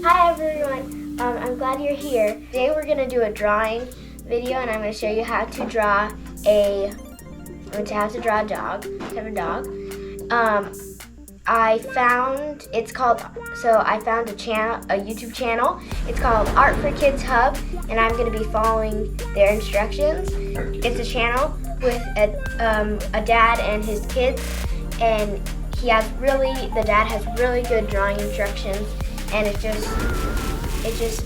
Hi everyone, I'm glad you're here. Today we're going to do a drawing video and I'm going to show you how to draw a dog, type of dog. I found a YouTube channel. It's called Art for Kids Hub and I'm going to be following their instructions. It's a channel with a dad and his kids, and the dad has really good drawing instructions, and it just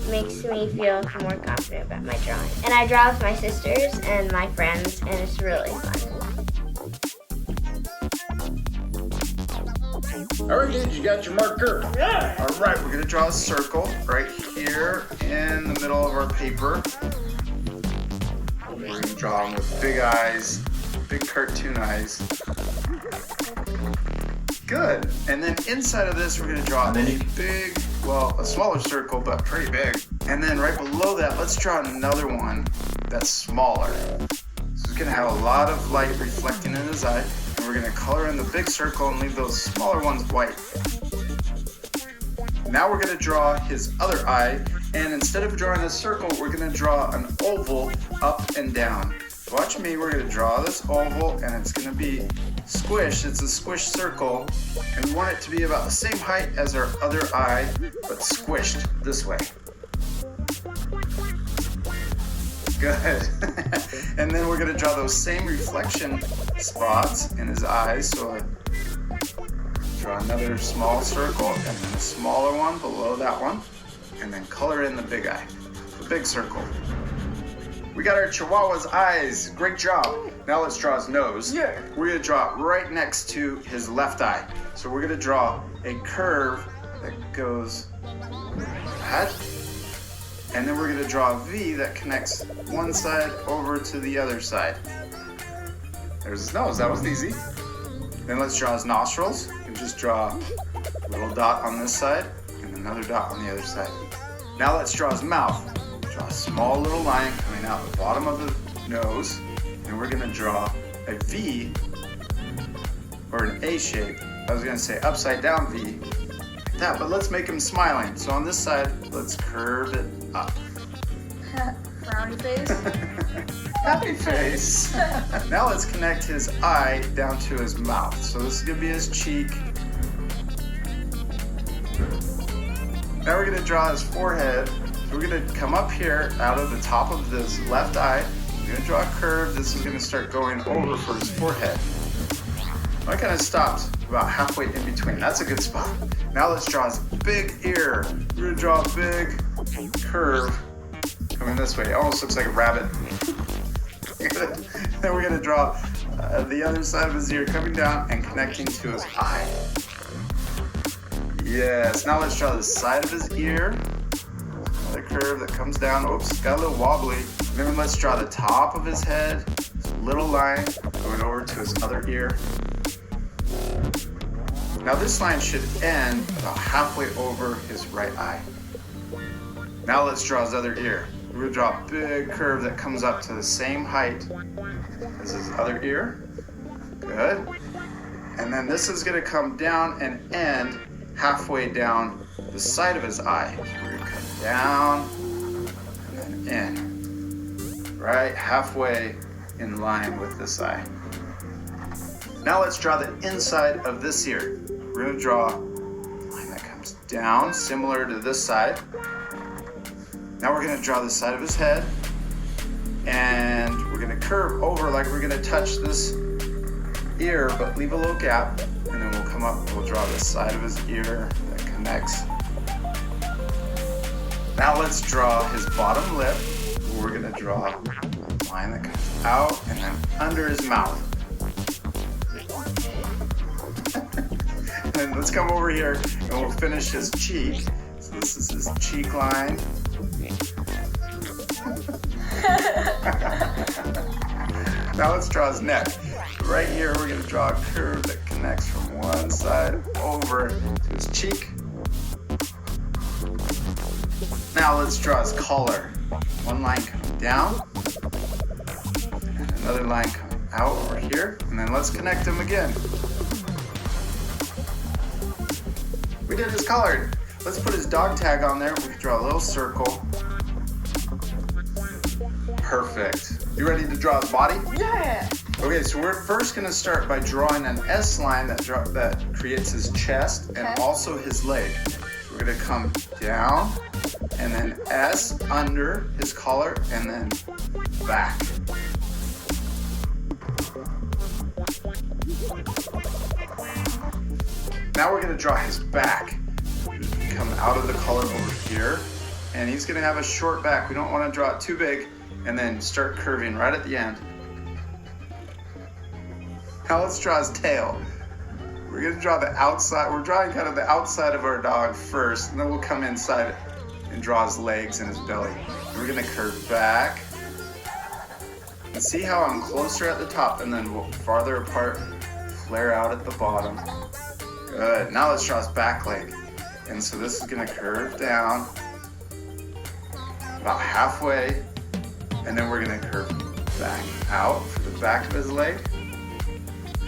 makes me feel more confident about my drawing. And I draw with my sisters and my friends, and it's really fun. All right, kids, you got your marker? Yeah. All right, we're gonna draw a circle right here in the middle of our paper. We're gonna draw them with big eyes, big cartoon eyes. Good. And then inside of this, we're gonna draw a smaller circle, but pretty big. And then right below that, let's draw another one that's smaller. So it's gonna have a lot of light reflecting in his eye. And we're gonna color in the big circle and leave those smaller ones white. Now we're gonna draw his other eye, and instead of drawing a circle, we're gonna draw an oval up and down. Watch me, we're gonna draw this oval, and it's gonna be squished. It's a squished circle, and we want it to be about the same height as our other eye, but squished this way. Good. And then we're gonna draw those same reflection spots in his eyes. So draw another small circle and then a smaller one below that one, and then color in the big eye, the big circle. We got our Chihuahua's eyes. Great job. Now let's draw his nose. Yeah. We're gonna draw it right next to his left eye. So we're gonna draw a curve that goes that. And then we're gonna draw a V that connects one side over to the other side. There's his nose, that was easy. Then let's draw his nostrils. And just draw a little dot on this side and another dot on the other side. Now let's draw his mouth. Draw a small little line coming out the bottom of the nose. And we're gonna draw a V, or an A shape. I was gonna say upside down V, like that, but let's make him smiling. So on this side, let's curve it up. Frowny face. Happy face. Now let's connect his eye down to his mouth. So this is gonna be his cheek. Now we're gonna draw his forehead. So we're gonna come up here out of the top of this left eye. We're gonna draw a curve. This is gonna start going over for his forehead. I kind of stopped about halfway in between. That's a good spot. Now let's draw his big ear. We're gonna draw a big curve coming this way. It almost looks like a rabbit. Then we're gonna draw the other side of his ear coming down and connecting to his eye. Yes, now let's draw the side of his ear. Another curve that comes down. Oops, got a little wobbly. Then let's draw the top of his head. Little line going over to his other ear. Now this line should end about halfway over his right eye. Now let's draw his other ear. We're gonna draw a big curve that comes up to the same height as his other ear. Good. And then this is gonna come down and end halfway down the side of his eye. So we're gonna come down and then in. Right, halfway in line with this eye. Now let's draw the inside of this ear. We're gonna draw a line that comes down, similar to this side. Now we're gonna draw the side of his head, and we're gonna curve over like we're gonna touch this ear, but leave a little gap, and then we'll come up and we'll draw the side of his ear that connects. Now let's draw his bottom lip. We're gonna draw a line that comes out and then under his mouth. And let's come over here and we'll finish his cheek. So this is his cheek line. Now let's draw his neck. Right here we're going to draw a curve that connects from one side over to his cheek. Now let's draw his collar. One line coming down, and another line coming out over here, and then let's connect them again. We did his collar. let's put his dog tag on there. We can draw a little circle. Perfect. You ready to draw his body? Yeah. Okay, so we're first going to start by drawing an S line that creates his chest and also his leg. So we're going to come down and then S under his collar and then back. Now we're going to draw his back. Come out of the collar over here, and he's going to have a short back. We don't want to draw it too big, and then start curving right at the end. Now let's draw his tail. We're going to draw the outside. We're drawing kind of the outside of our dog first, and then we'll come inside and draw his legs and his belly. And we're going to curve back. And see how I'm closer at the top, and then we'll farther apart, flare out at the bottom. Good. Now let's draw his back leg. And so this is going to curve down about halfway, and then we're going to curve back out for the back of his leg,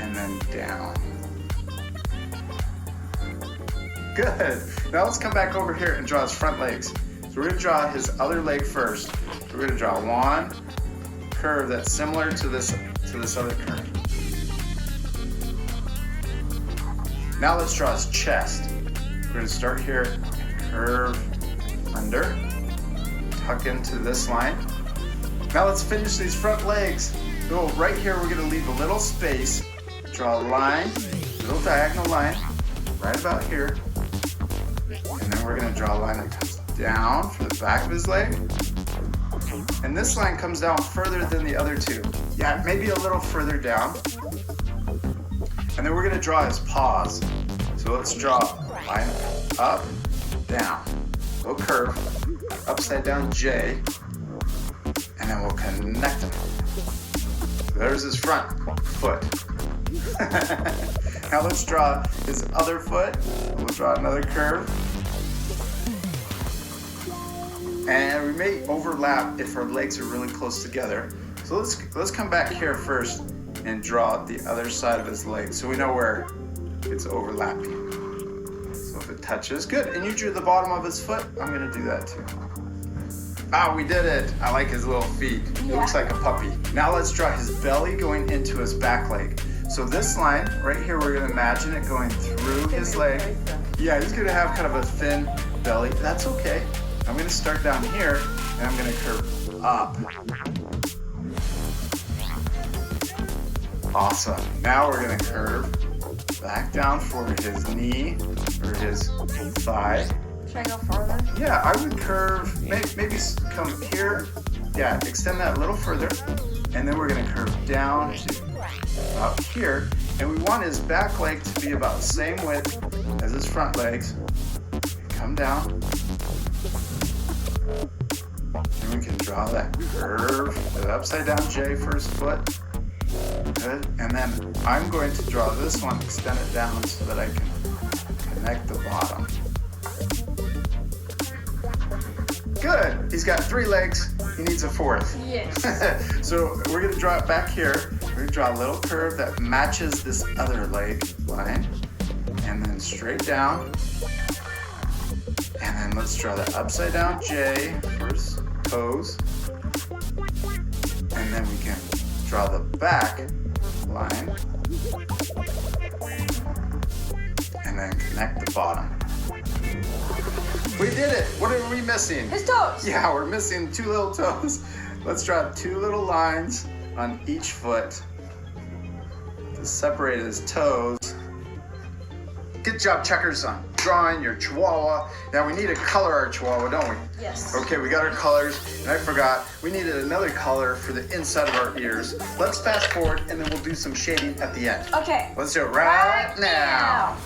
and then down. Good. Now let's come back over here and draw his front legs. So we're going to draw his other leg first. We're going to draw one curve that's similar to this other curve. Now let's draw his chest. We're going to start here, curve under, tuck into this line. Now let's finish these front legs. So right here we're going to leave a little space, draw a line, little diagonal line, right about here. And then we're going to draw a line that comes down for the back of his leg. And this line comes down further than the other two. Yeah, maybe a little further down. And then we're going to draw his paws. So let's draw a line up, down, little curve, upside down J, and then we'll connect them. So there's his front foot. Now let's draw his other foot. We'll draw another curve. And we may overlap if our legs are really close together. So let's come back here first and draw the other side of his leg so we know where it's overlapping. So if it touches, good. And you drew the bottom of his foot, I'm gonna do that too. Ah, we did it. I like his little feet. It looks like a puppy. Now let's draw his belly going into his back leg. So this line right here, we're gonna imagine it going through his leg. Yeah, he's gonna have kind of a thin belly. That's okay. I'm gonna start down here and I'm gonna curve up. Awesome. Now we're gonna curve back down for his knee or his thigh. Should I go farther? Yeah, I would curve, maybe come here. Yeah, extend that a little further. And then we're gonna curve down to about here. And we want his back leg to be about the same width as his front legs. Come down. And we can draw that curve, the upside down J for his foot. Good. And then I'm going to draw this one, extend it down so that I can connect the bottom. Good. He's got 3 legs. He needs a 4th. Yes. So we're going to draw it back here. We're going to draw a little curve that matches this other leg line. And then straight down. And then let's draw the upside down J for his toes. And then we can draw the back line. And then connect the bottom. We did it! What are we missing? His toes! Yeah, we're missing 2 little toes. Let's draw 2 little lines on each foot to separate his toes. Good job, Checkers, on drawing your Chihuahua. Now we need to color our Chihuahua, don't we? Yes. Okay, we got our colors, and I forgot, we needed another color for the inside of our ears. Let's fast forward, and then we'll do some shading at the end. Okay. Let's do it right now.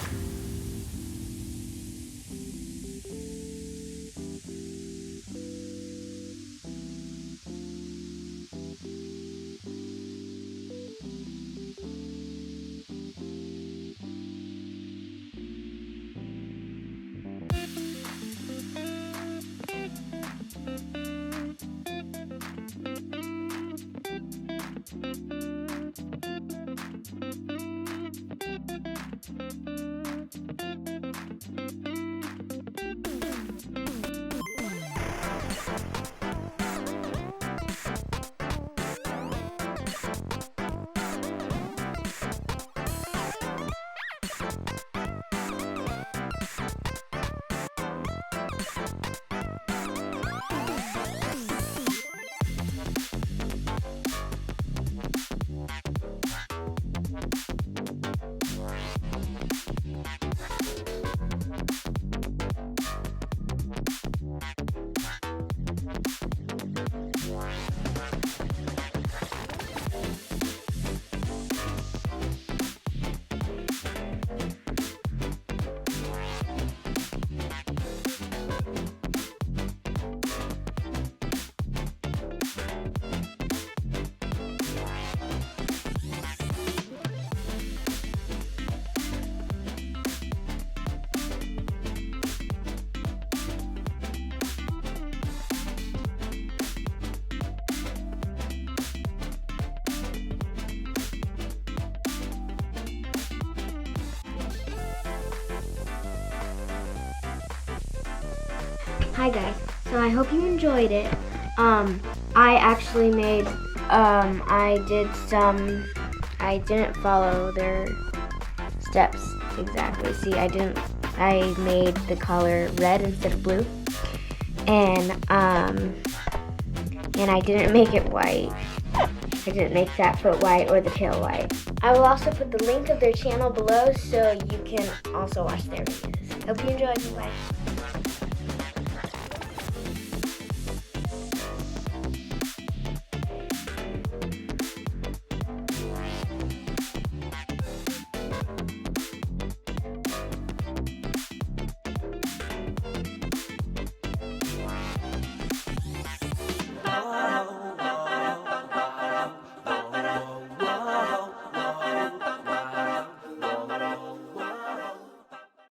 Hi guys. So I hope you enjoyed it. I actually made, I didn't follow their steps exactly. See, I made the color red instead of blue. And I didn't make it white. I didn't make that foot white or the tail white. I will also put the link of their channel below so you can also watch their videos. Hope you enjoyed. Bye.